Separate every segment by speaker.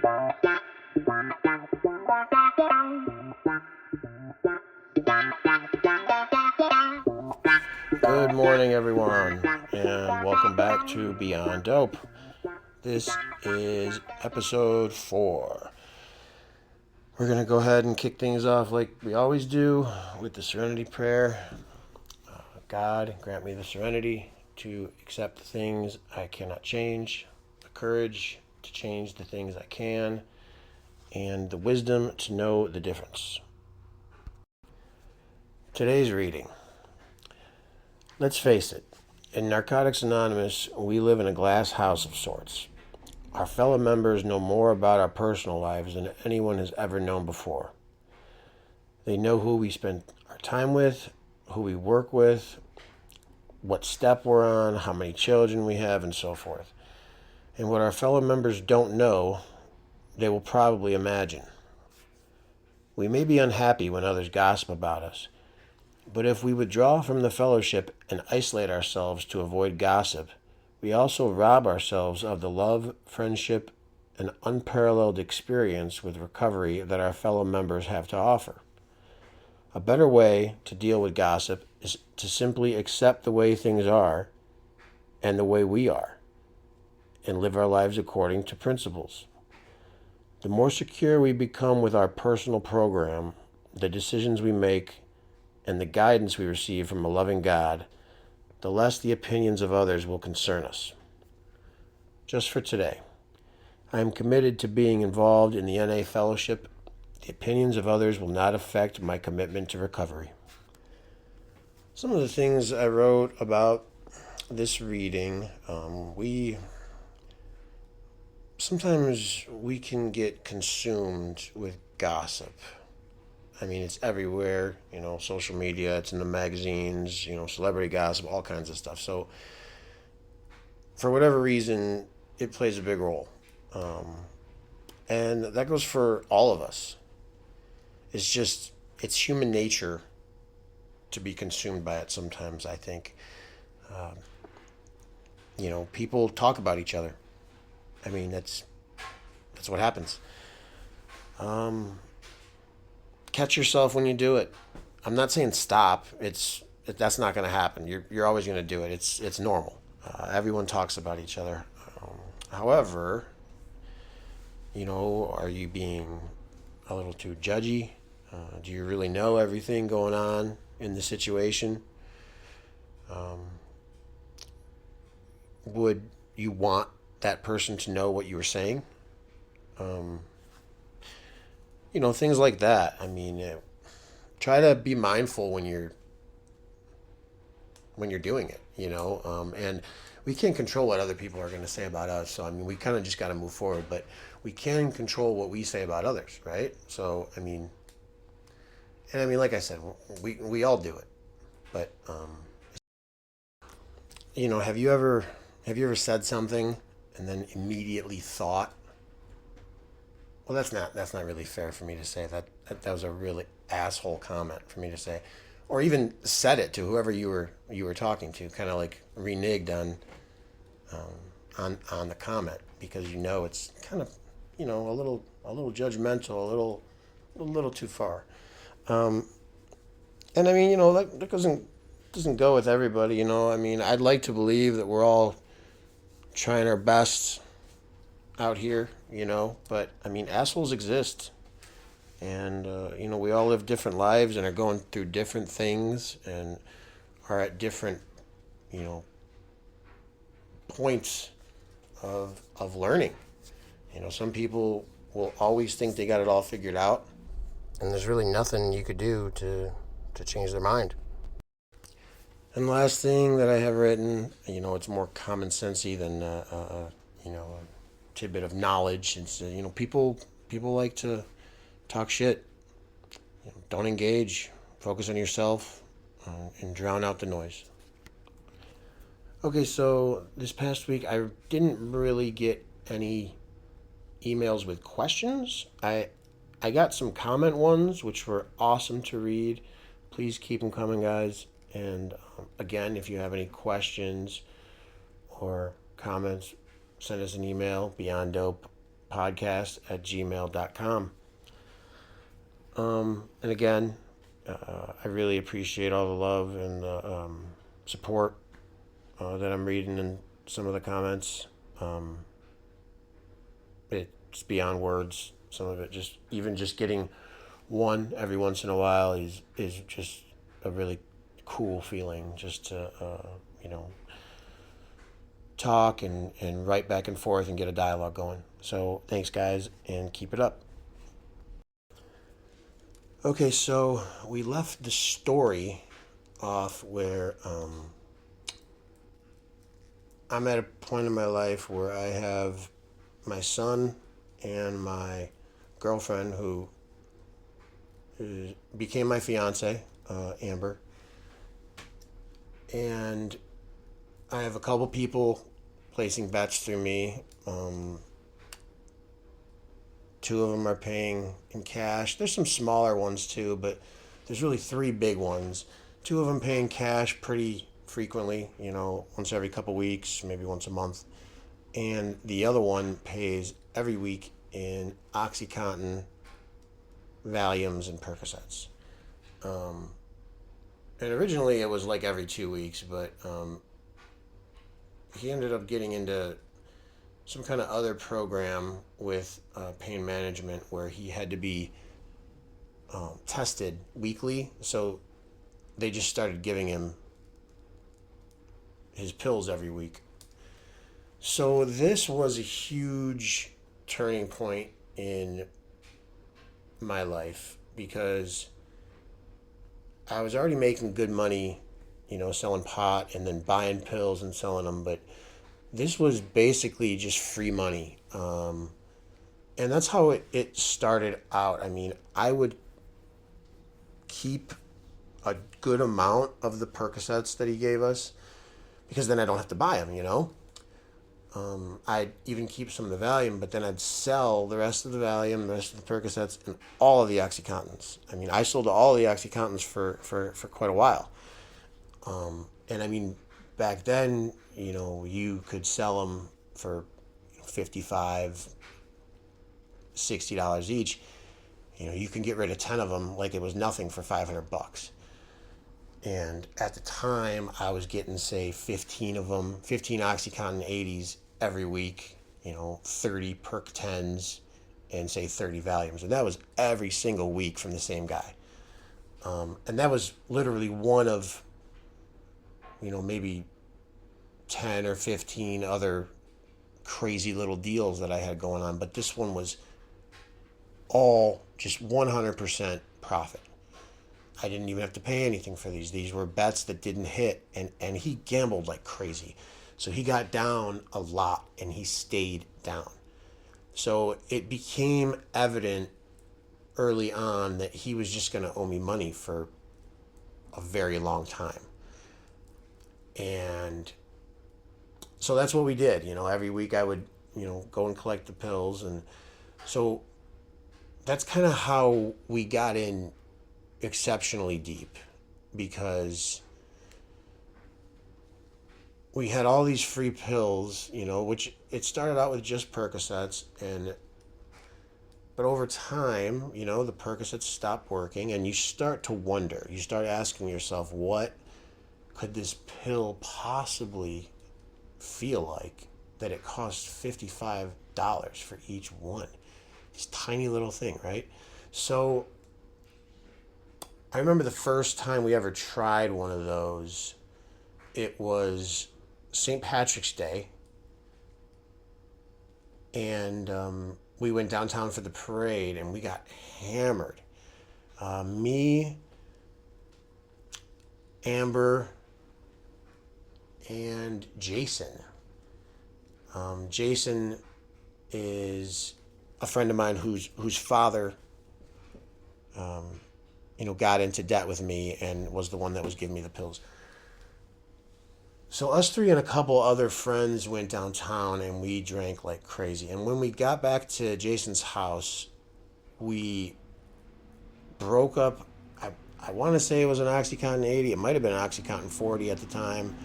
Speaker 1: Good morning, everyone, and welcome back to Beyond Dope. This is episode 4. We're going to go ahead and kick things off like we always do with the serenity prayer. God, grant me the serenity to accept the things I cannot change, the courage to change the things I can, and the wisdom to know the difference. Today's reading. Let's face it, in Narcotics Anonymous, we live in a glass house of sorts. Our fellow members know more about our personal lives than anyone has ever known before. They know who we spend our time with, who we work with, what step we're on, how many children we have, and so forth. And what our fellow members don't know, they will probably imagine. We may be unhappy when others gossip about us, but if we withdraw from the fellowship and isolate ourselves to avoid gossip, we also rob ourselves of the love, friendship, and unparalleled experience with recovery that our fellow members have to offer. A better way to deal with gossip is to simply accept the way things are and the way we are, and live our lives according to principles. The more secure we become with our personal program, the decisions we make, and the guidance we receive from a loving God, the less the opinions of others will concern us. Just for today, I am committed to being involved in the NA fellowship. The opinions of others will not affect my commitment to recovery. Some of the things I wrote about this reading, sometimes we can get consumed with gossip. I mean, it's everywhere, social media, it's in the magazines, celebrity gossip, all kinds of stuff. So, for whatever reason, it plays a big role. And that goes for all of us. It's human nature to be consumed by it sometimes, I think. People talk about each other. I mean, that's what happens. Catch yourself when you do it. I'm not saying stop. That's not going to happen. You're always going to do it. It's normal. Everyone talks about each other. However, are you being a little too judgy? Do you really know everything going on in the situation? Would you want that person to know what you were saying? Things like that. I mean, try to be mindful when you're doing it, and we can't control what other people are going to say about us. So, I mean, we kind of just got to move forward, but we can control what we say about others, right? So, like I said, we all do it, but, have you ever said something and then immediately thought, well, that's not really fair for me to say. That was a really asshole comment for me to say, or even said it to whoever you were talking to, kind of like reneged on the comment because it's kind of a little judgmental, a little too far. And I mean that doesn't go with everybody. I mean, I'd like to believe that we're all trying our best out here, but I mean, assholes exist, and we all live different lives and are going through different things and are at different points of learning. Some people will always think they got it all figured out, and there's really nothing you could do to change their mind. And the last thing that I have written, it's more common sensey than a tidbit of knowledge. It's people like to talk shit. Don't engage. Focus on yourself and drown out the noise. Okay, so this past week I didn't really get any emails with questions. I got some comment ones, which were awesome to read. Please keep them coming, guys. And again, if you have any questions or comments, send us an email, beyonddope podcast@gmail.com. And again, I really appreciate all the love and the support that I'm reading in some of the comments. It's beyond words. Some of it just getting one every once in a while is just a really cool feeling, just to talk and write back and forth and get a dialogue going. So thanks, guys, and keep it up. Okay, so we left the story off where I'm at a point in my life where I have my son and my girlfriend, who became my fiance, Amber, and I have a couple people placing bets through me. Two of them are paying in cash. There's some smaller ones too, but there's really three big ones. Two of them paying cash pretty frequently, once every couple weeks, maybe once a month. And the other one pays every week in OxyContin, Valiums, and Percocets. And originally it was like every 2 weeks, but he ended up getting into some kind of other program with pain management where he had to be tested weekly. So they just started giving him his pills every week. So this was a huge turning point in my life because I was already making good money, selling pot and then buying pills and selling them, but this was basically just free money. And that's how it started out. I mean, I would keep a good amount of the Percocets that he gave us because then I don't have to buy them, I'd even keep some of the Valium, but then I'd sell the rest of the Valium, the rest of the Percocets, and all of the OxyContins. I mean, I sold all of the OxyContins for quite a while. And I mean, back then, you could sell them for $55, $60 each. You can get rid of 10 of them like it was nothing for $500. And at the time, I was getting, say, 15 of them, 15 OxyContin 80s every week, 30 Perc 10s, and say 30 Valiums. And that was every single week from the same guy. And that was literally one of, maybe 10 or 15 other crazy little deals that I had going on. But this one was all just 100% profit. I didn't even have to pay anything for these. These were bets that didn't hit, and he gambled like crazy. So he got down a lot, and he stayed down. So it became evident early on that he was just going to owe me money for a very long time. And so that's what we did. Every week I would, go and collect the pills. And so that's kind of how we got in exceptionally deep, because we had all these free pills, which it started out with just Percocets, but over time, the Percocets stopped working, and you start to wonder. You start asking yourself, what could this pill possibly feel like that it costs $55 for each one? This tiny little thing, right? So I remember the first time we ever tried one of those, it was St. Patrick's Day, and we went downtown for the parade, and we got hammered. Me, Amber, and Jason. Jason is a friend of mine whose father got into debt with me and was the one that was giving me the pills. So us three and a couple other friends went downtown, and we drank like crazy. And when we got back to Jason's house, we broke up. I want to say it was an OxyContin 80. It might have been an OxyContin 40 at the time.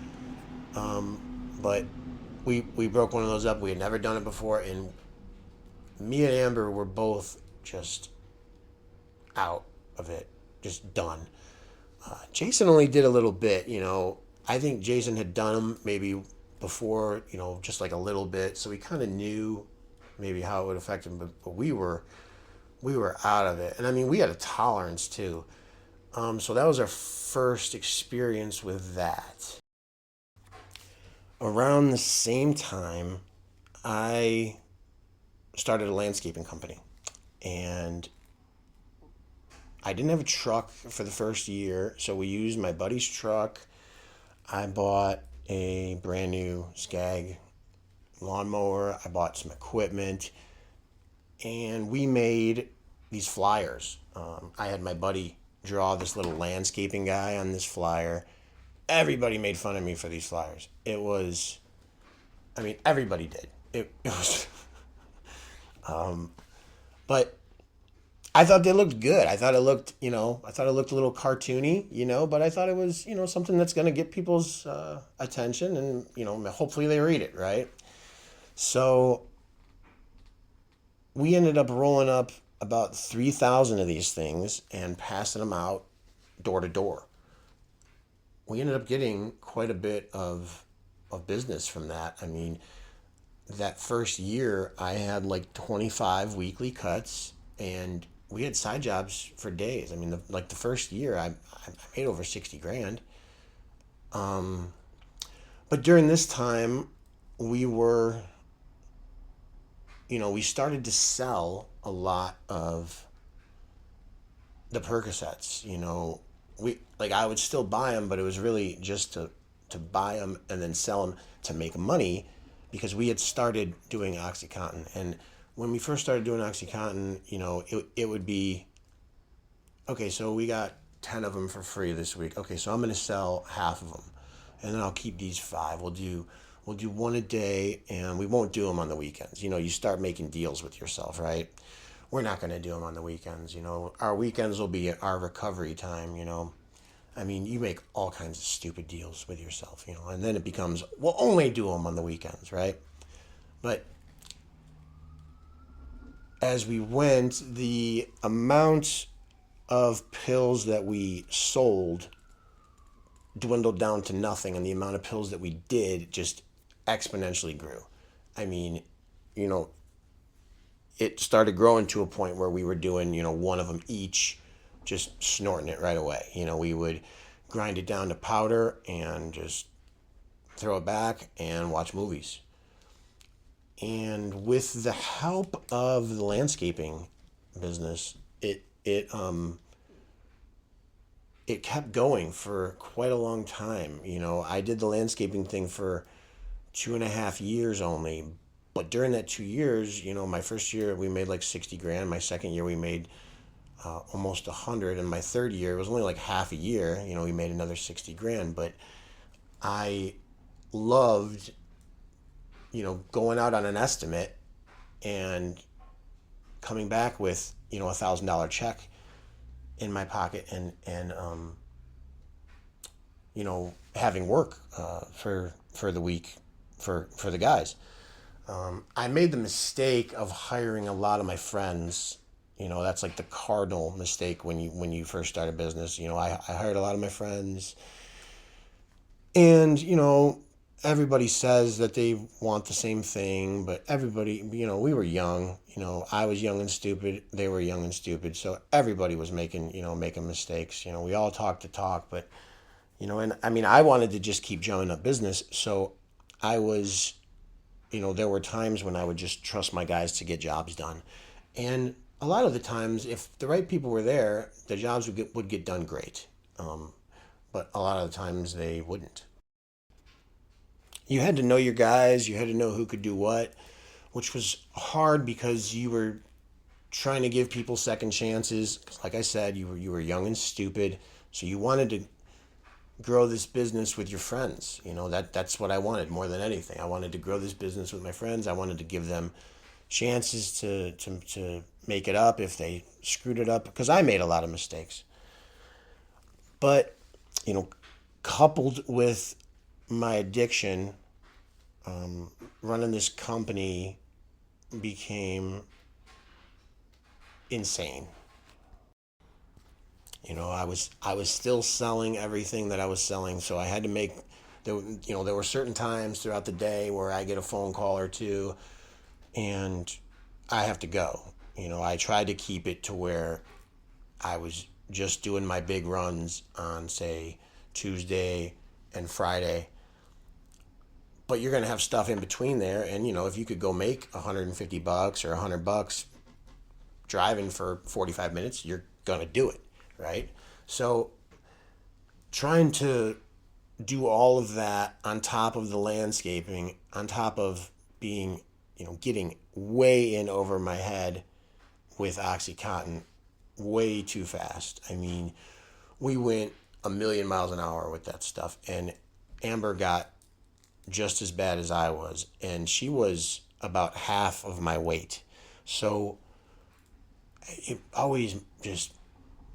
Speaker 1: But we broke one of those up. We had never done it before, and me and Amber were both just out of it, just done. Jason only did a little bit, I think Jason had done them maybe before, just like a little bit, so he kind of knew maybe how it would affect him. But we were out of it, and I mean we had a tolerance too. So that was our first experience with that. Around the same time, I started a landscaping company, and I didn't have a truck for the first year, so we used my buddy's truck. I bought a brand new Skag lawnmower. I bought some equipment, and we made these flyers. I had my buddy draw this little landscaping guy on this flyer. Everybody made fun of me for these flyers. Everybody did. It was, but I thought they looked good. I thought it looked, a little cartoony, but I thought it was, something that's going to get people's attention and, hopefully they read it, right? So we ended up rolling up about 3,000 of these things and passing them out door to door. We ended up getting quite a bit of business from that. I mean, that first year I had like 25 weekly cuts, and we had side jobs for days. I mean, the first year I made over 60 grand. But during this time we were, we started to sell a lot of the Percocets. I would still buy them, but it was really just to buy them and then sell them to make money, because we had started doing OxyContin. And when we first started doing OxyContin, it would be, okay, so we got 10 of them for free this week. Okay, so I'm going to sell half of them, and then I'll keep these 5. We'll do one a day, and we won't do them on the weekends. You start making deals with yourself, right? We're not going to do them on the weekends. Our weekends will be our recovery time. I mean, you make all kinds of stupid deals with yourself, and then it becomes, we'll only do them on the weekends, right? But as we went, the amount of pills that we sold dwindled down to nothing, and the amount of pills that we did just exponentially grew. I mean, it started growing to a point where we were doing, one of them each, just snorting it right away. We would grind it down to powder and just throw it back and watch movies. And with the help of the landscaping business, it kept going for quite a long time. I did the landscaping thing for 2.5 years only, but during that 2 years, my first year we made like 60 grand. My second year we made almost 100, and my third year, it was only like half a year, we made another 60 grand. But I loved, going out on an estimate and coming back with, $1,000 check in my pocket, and having work for the week for the guys. I made the mistake of hiring a lot of my friends. That's like the cardinal mistake when you first start a business. I hired a lot of my friends, and everybody says that they want the same thing, but everybody, we were young. I was young and stupid. They were young and stupid. So everybody was making mistakes. We all talk the talk, but and I mean, I wanted to just keep drumming up business. So I was, there were times when I would just trust my guys to get jobs done, and a lot of the times, if the right people were there, the jobs would get done great. But a lot of the times they wouldn't. You had to know your guys. You had to know who could do what, which was hard because you were trying to give people second chances. 'Cause like I said, you were young and stupid, so you wanted to grow this business with your friends. That's what I wanted more than anything. I wanted to grow this business with my friends. I wanted to give them chances to make it up if they screwed it up, because I made a lot of mistakes. But coupled with my addiction, running this company became insane. I was still selling everything that I was selling, so I had to make there were certain times throughout the day where I get a phone call or two and I have to go. I tried to keep it to where I was just doing my big runs on, say, Tuesday and Friday. But you're going to have stuff in between there, and if you could go make $150 or $100 driving for 45 minutes, you're going to do it, right? So trying to do all of that on top of the landscaping, on top of being, getting way in over my head with Oxycontin, way too fast. I mean, we went a million miles an hour with that stuff, and Amber got just as bad as I was, and she was about half of my weight. So it always just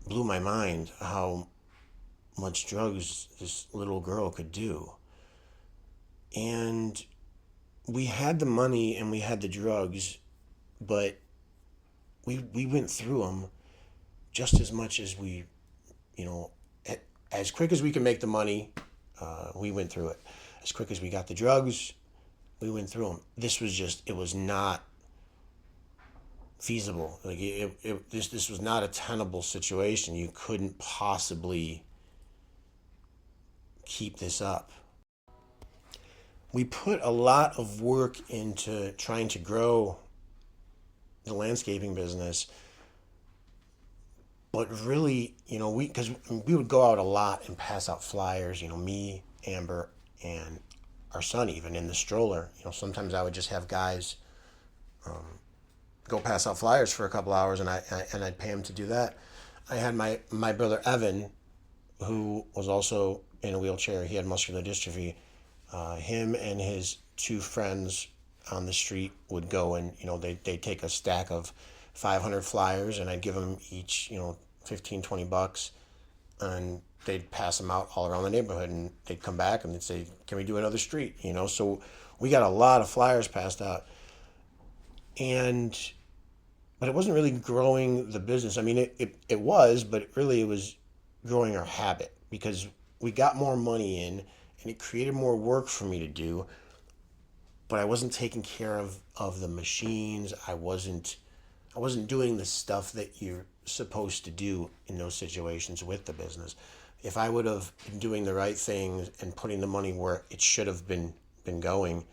Speaker 1: blew my mind how much drugs this little girl could do. And we had the money and we had the drugs, but we went through them just as much as we, as quick as we could make the money, we went through it. As quick as we got the drugs, we went through them. It was not feasible. Like this was not a tenable situation. You couldn't possibly keep this up. We put a lot of work into trying to grow the landscaping business, but really, because we would go out a lot and pass out flyers, me, Amber, and our son, even in the stroller. Sometimes I would just have guys go pass out flyers for a couple hours, and I'd pay him to do that. I had my brother Evan, who was also in a wheelchair. He had muscular dystrophy. Him and his two friends on the street would go and they'd take a stack of 500 flyers, and I'd give them each 15, $20, and they'd pass them out all around the neighborhood, and they'd come back and they'd say, can we do another street? So we got a lot of flyers passed out, but it wasn't really growing the business. I mean, it was, but it was growing our habit, because we got more money in and it created more work for me to do, but I wasn't taking care of the machines. I wasn't doing the stuff that you're supposed to do in those situations with the business. If I would have been doing the right things and putting the money where it should have been going,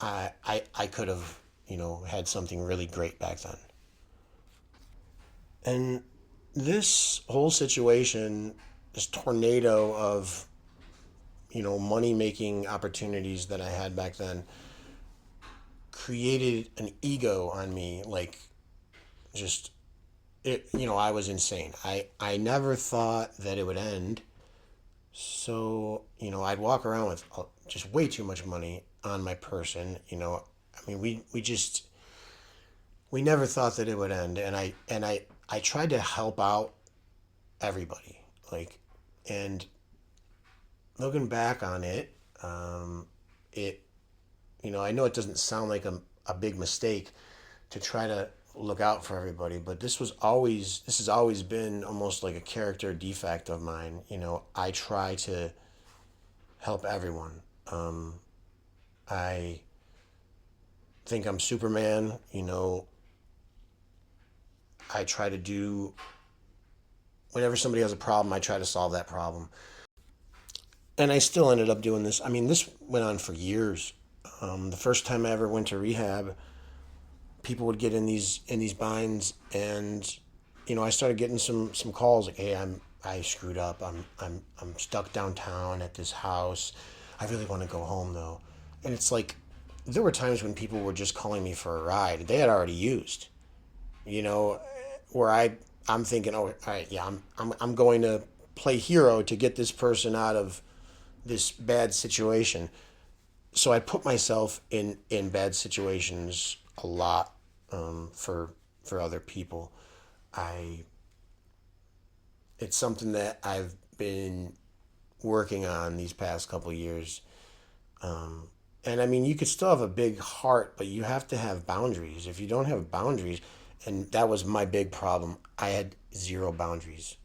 Speaker 1: I could have, had something really great back then. And this whole situation, this tornado of, money making opportunities that I had back then, created an ego on me. Like, just it, I was insane. I never thought that it would end. So, I'd walk around with just way too much money on my person. I mean, we never thought that it would end. And I tried to help out everybody. And looking back on it, I know it doesn't sound like a big mistake to try to look out for everybody, but this has always been almost like a character defect of mine. I try to help everyone. I think I'm Superman. I try to do whenever somebody has a problem, I try to solve that problem. And I still ended up doing this. I mean, this went on for years. The first time I ever went to rehab, people would get in these binds, and I started getting some calls like, "Hey, I screwed up. I'm stuck downtown at this house. I really want to go home though." And it's like, there were times when people were just calling me for a ride. They had already used, where I'm thinking, "Oh, all right, yeah, I'm going to play hero to get this person out of this bad situation." So I put myself in bad situations a lot, for other people. It's something that I've been working on these past couple of years. And I mean, you could still have a big heart, but you have to have boundaries. If you don't have boundaries, And that was my big problem. I had zero boundaries.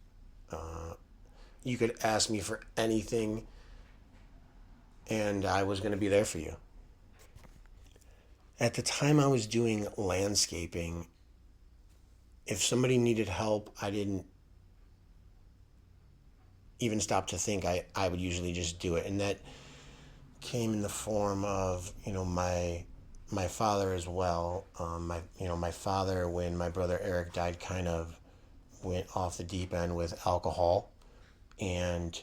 Speaker 1: You could ask me for anything, and I was going to be there for you. At the time I was doing landscaping, if somebody needed help, I didn't even stop to think. I would usually just do it. And that came in the form of, my father as well. My father, when my brother Eric died, kind of went off the deep end with alcohol, and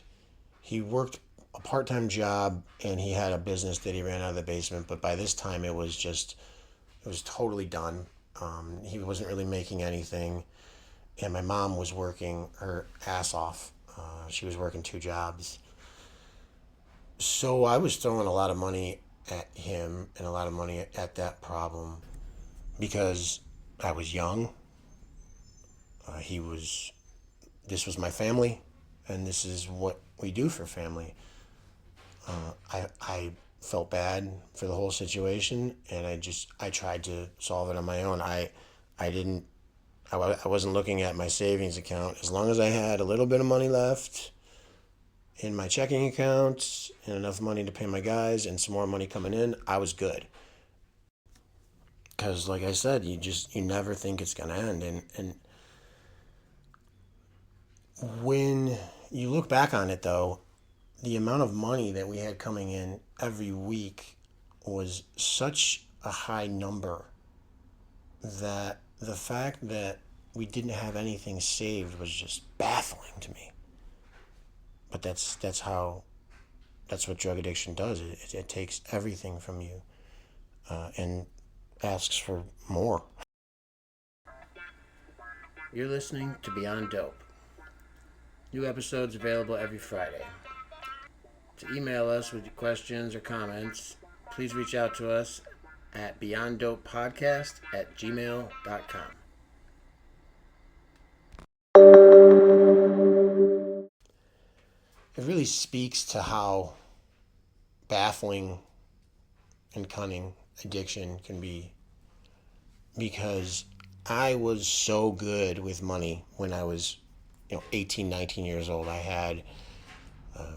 Speaker 1: he worked a part-time job, and he had a business that he ran out of the basement. But by this time, it was totally done. He wasn't really making anything, and my mom was working her ass off. She was working two jobs. So I was throwing a lot of money at him and a lot of money at that problem because I was young. This was my family, and this is what we do for family. I felt bad for the whole situation, and I tried to solve it on my own. I didn't, I wasn't looking at my savings account. As long as I had a little bit of money left in my checking account and enough money to pay my guys and some more money coming in, I was good. Because, like I said, you never think it's gonna end, and when you look back on it, though, the amount of money that we had coming in every week was such a high number that the fact that we didn't have anything saved was just baffling to me. But that's what drug addiction does. It takes everything from you, and asks for more. You're listening to Beyond Dope. New episodes available every Friday. To email us with your questions or comments, please reach out to us at beyonddopepodcast@gmail.com. It really speaks to how baffling and cunning addiction can be, because I was so good with money when I was 18, 19 years old. I had a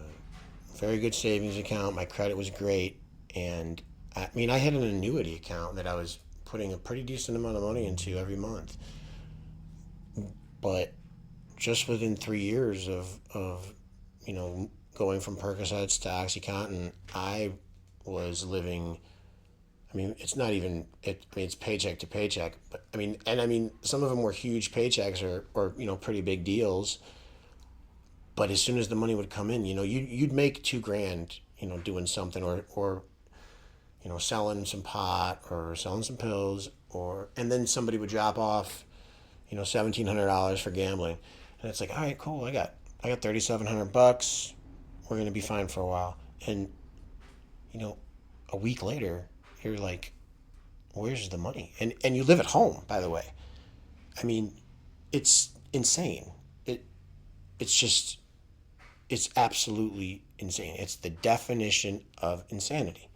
Speaker 1: very good savings account. My credit was great. And I had an annuity account that I was putting a pretty decent amount of money into every month. But just within 3 years of going from Percocets to OxyContin, I was living. It's not even. It's paycheck to paycheck. But some of them were huge paychecks or pretty big deals. But as soon as the money would come in, you'd make $2,000, doing something or selling some pot or selling some pills, and then somebody would drop off, $1,700 for gambling, and it's like, all right, cool, I got $3,700. We're gonna be fine for a while, and a week later, you're like, where's the money? And you live at home, by the way. It's insane. It's absolutely insane. It's the definition of insanity.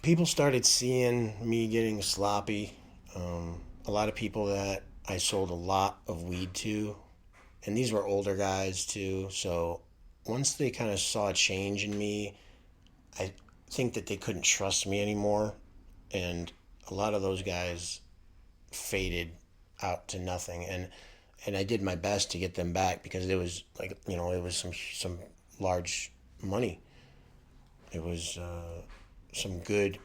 Speaker 1: People started seeing me getting sloppy. A lot of people that I sold a lot of weed to, and these were older guys too. So once they kind of saw a change in me, I think that they couldn't trust me anymore. And a lot of those guys faded out to nothing. And I did my best to get them back because it was it was some large money. It was some good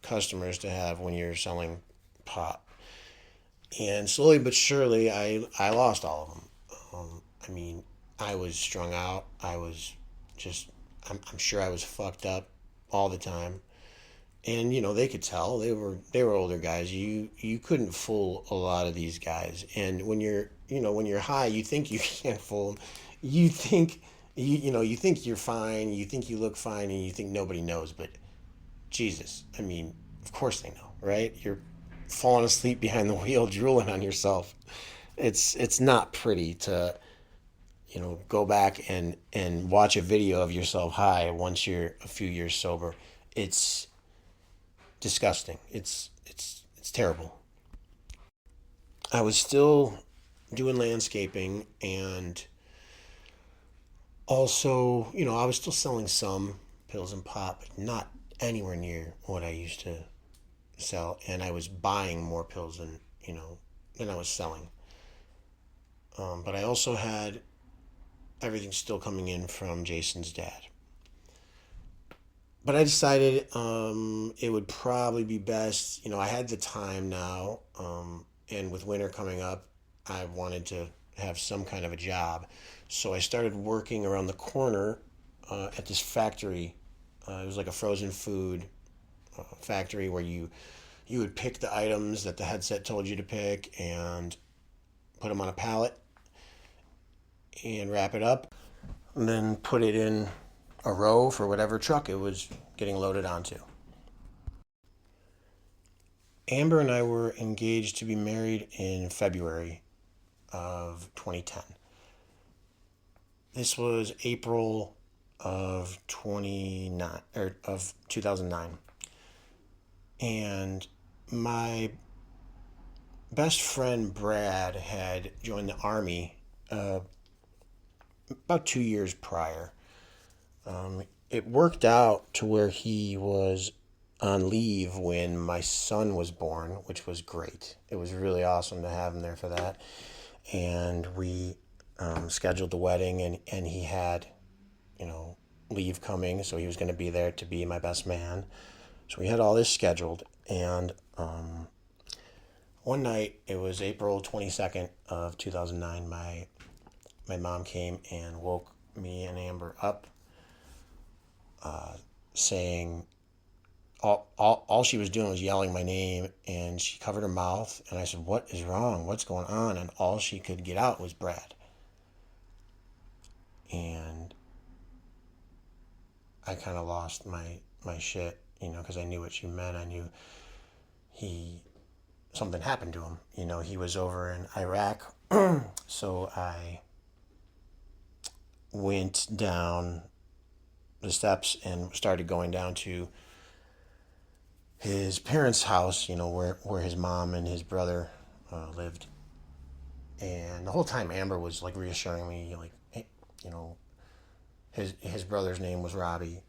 Speaker 1: customers to have when you're selling pot. And slowly but surely, I lost all of them. I was strung out. I was just, I'm sure I was fucked up all the time. And they could tell they were older guys. You couldn't fool a lot of these guys. And when you're high, you think you can't fool them. You think you think you're fine. You think you look fine, and you think nobody knows. But Jesus, of course they know, right? You're falling asleep behind the wheel, drooling on yourself. It's not pretty to go back and watch a video of yourself high once you're a few years sober. It's disgusting. It's terrible. I was still doing landscaping, and also, I was still selling some pills and pop, but not anywhere near what I used to sell. And I was buying more pills than I was selling. But I also had everything still coming in from Jason's dad. But I decided it would probably be best. I had the time now, and with winter coming up, I wanted to have some kind of a job. So I started working around the corner at this factory. It was like a frozen food factory where you would pick the items that the headset told you to pick and put them on a pallet and wrap it up, and then put it in a row for whatever truck it was getting loaded onto. Amber and I were engaged to be married in February of 2010. This was April of 2009. And my best friend Brad had joined the Army about 2 years prior. It worked out to where he was on leave when my son was born, which was great. It was really awesome to have him there for that. And we scheduled the wedding, and he had, leave coming, so he was going to be there to be my best man. So we had all this scheduled, and one night, it was April 22nd of 2009, my mom came and woke me and Amber up, saying, all she was doing was yelling my name, and she covered her mouth, and I said, "What is wrong? What's going on?" And all she could get out was Brad. And I kind of lost my shit, because I knew what she meant. I knew something happened to him. He was over in Iraq. So I went down the steps and started going down to his parents' house, where his mom and his brother lived. And the whole time Amber was like reassuring me, like, hey, his brother's name was Robbie.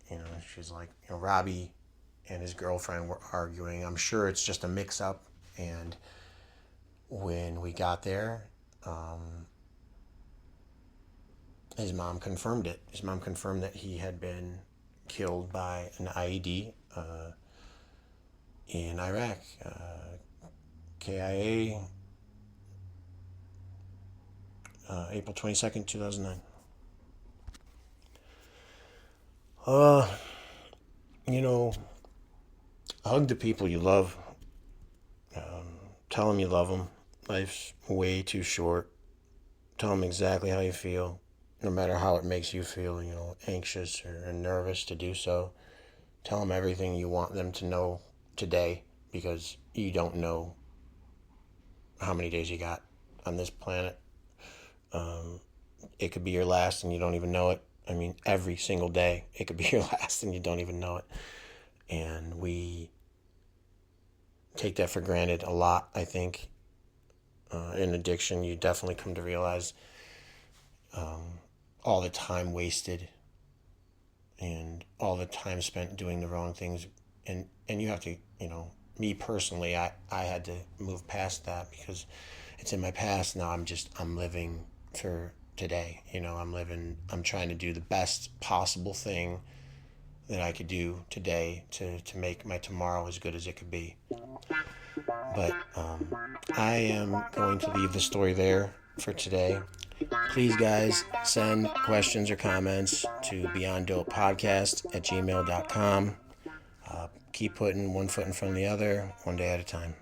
Speaker 1: She's like, Robbie and his girlfriend were arguing. I'm sure it's just a mix-up. And when we got there, his mom confirmed it. His mom confirmed that he had been killed by an IED in Iraq. KIA, April 22nd, 2009. Hug the people you love. Tell them you love them. Life's way too short. Tell them exactly how you feel, no matter how it makes you feel, anxious or nervous to do so. Tell them everything you want them to know today, because you don't know how many days you got on this planet. It could be your last and you don't even know it. I mean, every single day it could be your last and you don't even know it. And we take that for granted a lot, I think. In addiction, you definitely come to realize all the time wasted and all the time spent doing the wrong things. And you have to, me personally, I had to move past that because it's in my past. Now I'm living for today. I'm trying to do the best possible thing that I could do today to make my tomorrow as good as it could be. But I am going to leave the story there for today. Please, guys, send questions or comments to beyonddopepodcast@gmail.com. Keep putting one foot in front of the other, one day at a time.